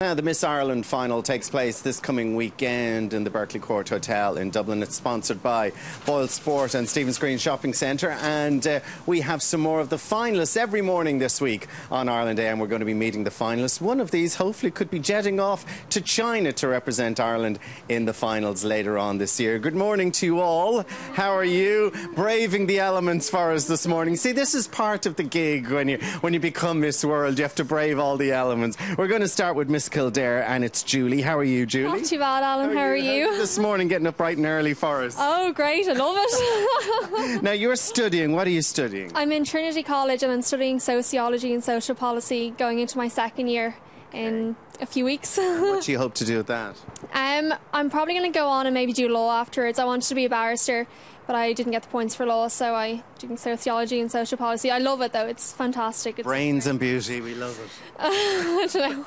Now, the Miss Ireland final takes place this coming weekend in the Berkeley Court Hotel in Dublin. It's sponsored by Boyle Sport and Stephen's Green Shopping Centre. And we have some more of the finalists every morning this week on Ireland Day, and we're going to be meeting the finalists. One of these hopefully could be jetting off to China to represent Ireland in the finals later on this year. Good morning to you all. How are you? Braving the elements for us this morning. See, this is part of the gig when you become Miss World. You have to brave all the elements. We're going to start with Miss Kildare, and it's Julie. How are you, Julie? Not too bad, Alan. How are you? This morning, getting up bright and early for us. Oh, great. I love it. Now, you're studying. What are you studying? I'm in Trinity College and I'm studying sociology and social policy, going into my second year in a few weeks. What do you hope to do with that? I'm probably going to go on and maybe do law afterwards. I wanted to be a barrister, but I didn't get the points for law, so I do sociology and social policy. I love it, though. It's fantastic. It's brains and beauty. We love it. I don't know.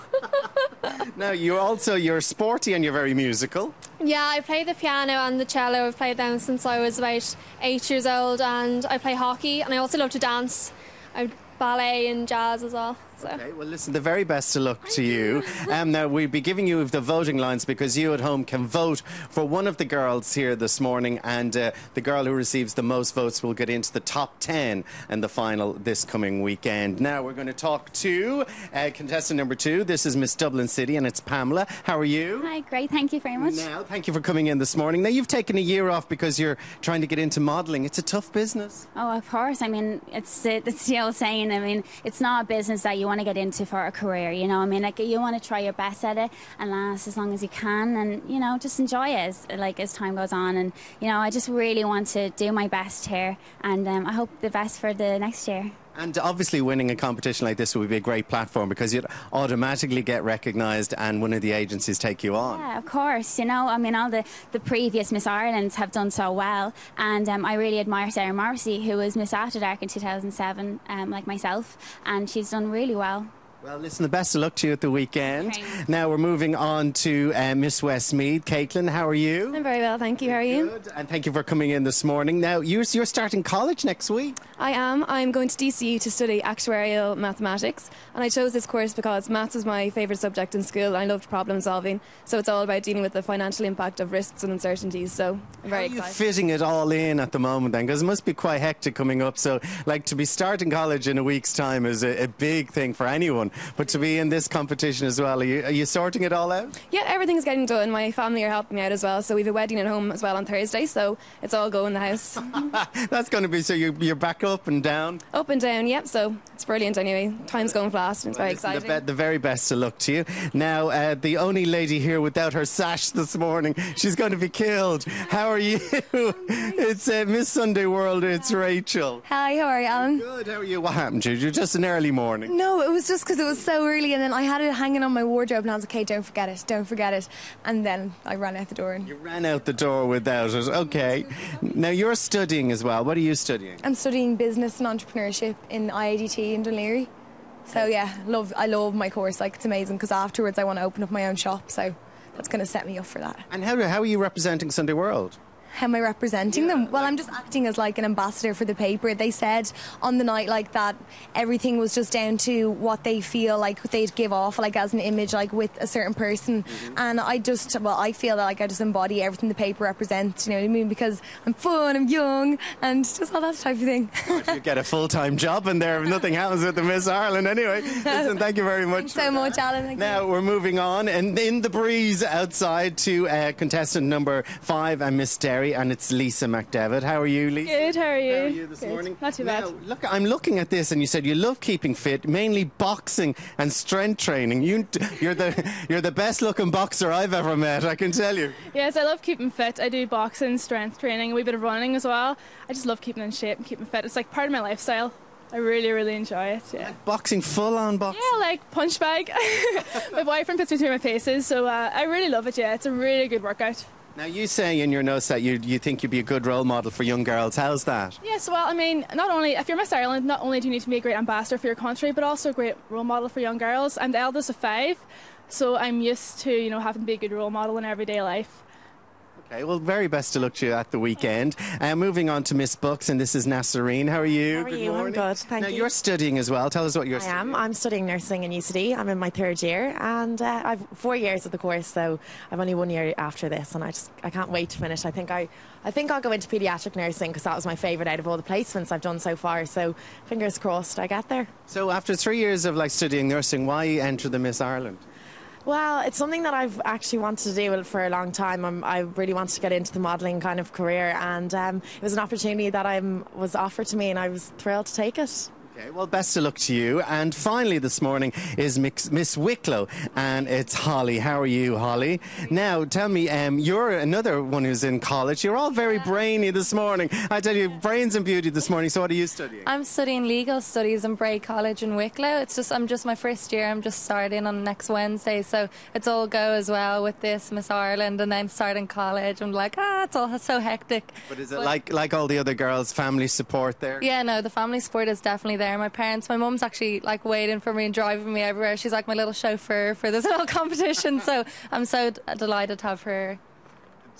Now, you're sporty and you're very musical. Yeah, I play the piano and the cello. I've played them since I was about 8 years old, and I play hockey, and I also love to dance. I ballet and jazz as well. So. Okay, well listen, the very best of luck to you. Now we'll be giving you the voting lines because you at home can vote for one of the girls here this morning, and the girl who receives the most votes will get into the top 10 in the final this coming weekend. Now we're going to talk to contestant number 2. This is Miss Dublin City, and it's Pamela. How are you? Hi, great, thank you very much. Now, thank you for coming in this morning. Now, you've taken a year off because you're trying to get into modelling. It's a tough business. Oh, of course. I mean, it's the old saying. I mean, it's not a business that you want to get into for a career, you know. I mean, like, you want to try your best at it and last as long as you can, and, you know, just enjoy it as time goes on. And, you know, I just really want to do my best here, and I hope the best for the next year. And obviously winning a competition like this would be a great platform because you'd automatically get recognised and one of the agencies take you on. Yeah, of course. You know, I mean, all the previous Miss Irelands have done so well, and I really admire Sarah Morrissey, who was Miss After Dark in 2007, like myself, and she's done really well. Well, listen, the best of luck to you at the weekend. Thanks. Now we're moving on to Miss Westmeath. Caitlin, how are you? I'm very well, thank you. How are you? Good. And thank you for coming in this morning. Now, you're starting college next week. I am. I'm going to DCU to study actuarial mathematics, and I chose this course because maths is my favourite subject in school. I loved problem solving, so it's all about dealing with the financial impact of risks and uncertainties, so I'm very excited. How are you fitting it all in at the moment then? Because it must be quite hectic coming up. So, like, to be starting college in a week's time is a big thing for anyone, but to be in this competition as well, are you sorting it all out? Yeah, everything's getting done. My family are helping me out as well, so we have a wedding at home as well on Thursday, so it's all go in the house. That's going to be, so you're back up and down? Up and down, yep, so it's brilliant anyway. Time's going fast and it's very exciting. The very best of luck to you. Now, the only lady here without her sash this morning, she's going to be killed. How are you? It's Miss Sunday World, it's Rachel. Hi, how are you, Alan? Good, how are you? What happened to you? You're just an early morning. No, it was just because it was so early, and then I had it hanging on my wardrobe, and I was like, okay, don't forget it. And then I ran out the door. You ran out the door without it, okay. Now, you're studying as well. What are you studying? I'm studying business and entrepreneurship in IADT in Dunleary. So yeah, I love my course. Like, it's amazing because afterwards I want to open up my own shop, so that's going to set me up for that. And how are you representing Sunday World? How am I representing them? Well, I'm just acting as like an ambassador for the paper. They said on the night like that everything was just down to what they feel like they'd give off like as an image like with a certain person. And I feel that like I just embody everything the paper represents, you know what I mean? Because I'm fun, I'm young, and just all that type of thing. You get a full-time job in there if nothing happens with the Miss Ireland anyway. Listen, thank you very much. Thanks so much, Alan. Thank now we're moving on, and in the breeze outside to contestant number 5 and Miss Derry, and it's Lisa McDevitt. How are you, Lisa? Good, how are you? How are you this morning? Not too bad. Now, look, I'm looking at this, and you said you love keeping fit, mainly boxing and strength training. You're the best looking boxer I've ever met, I can tell you. Yes, I love keeping fit. I do boxing, strength training, a wee bit of running as well. I just love keeping in shape and keeping fit. It's like part of my lifestyle. I really, really enjoy it, yeah. Like boxing, full-on boxing? Yeah, like punch bag. My boyfriend puts me through my paces, so I really love it, yeah. It's a really good workout. Now, you say in your notes that you think you'd be a good role model for young girls. How's that? Yes, well, I mean, not only, if you're Miss Ireland, not only do you need to be a great ambassador for your country, but also a great role model for young girls. I'm the eldest of 5, so I'm used to, you know, having to be a good role model in everyday life. Okay, well, very best of luck to you at the weekend. Moving on to Miss Books, and this is Nassereen. How are you? How are you? I'm good, thank you. You're studying as well. Tell us what you're studying. I'm studying nursing in UCD. I'm in my 3rd year, and I've 4 years of the course, so I've only 1 year after this, and I can't wait to finish. I think I'll go into paediatric nursing because that was my favourite out of all the placements I've done so far. So fingers crossed I get there. So after 3 years of studying nursing, why enter the Miss Ireland? Well, it's something that I've actually wanted to do for a long time. I really wanted to get into the modelling kind of career, and it was an opportunity that was offered to me, and I was thrilled to take it. Okay, well, best of luck to you. And finally this morning is Miss Wicklow, and it's Holly. How are you, Holly? Now, tell me, you're another one who's in college. You're all very brainy this morning. I tell you, brains and beauty this morning. So what are you studying? I'm studying legal studies in Bray College in Wicklow. I'm just my first year. I'm just starting on next Wednesday, so it's all go as well with this Miss Ireland and then starting college. I'm like, it's all so hectic. But is it like all the other girls, family support there? Yeah, no, the family support is definitely there. My mum's actually waiting for me and driving me everywhere. She's like my little chauffeur for this whole competition, so I'm so delighted to have her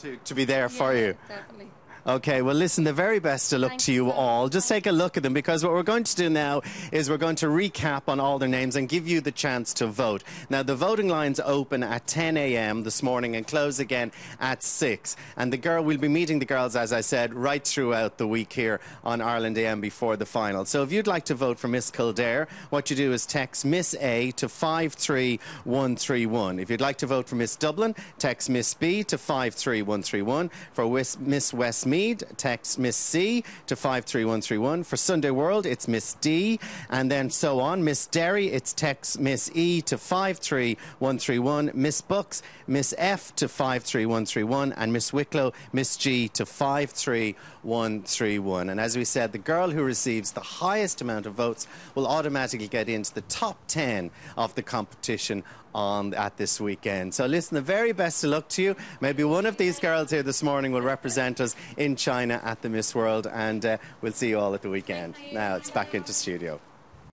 to be there for you. Definitely. Okay, well, listen, the very best of luck to you all. Just take a look at them, because what we're going to do now is we're going to recap on all their names and give you the chance to vote. Now, the voting lines open at 10 a.m. this morning and close again at 6. And we'll be meeting the girls, as I said, right throughout the week here on Ireland AM before the final. So if you'd like to vote for Miss Kildare, what you do is text Miss A to 53131. If you'd like to vote for Miss Dublin, text Miss B to 53131. For Miss Westmeath, text Miss C to 53131. For Sunday World, it's Miss D, and then so on. Miss Derry, it's text Miss E to 53131. Miss Books, Miss F to 53131, and Miss Wicklow, Miss G to 53131. And as we said, the girl who receives the highest amount of votes will automatically get into the top 10 of the competition at this weekend. So listen, the very best of luck to you. Maybe one of these girls here this morning will represent us in China at the Miss World, and we'll see you all at the weekend. Now it's back into studio.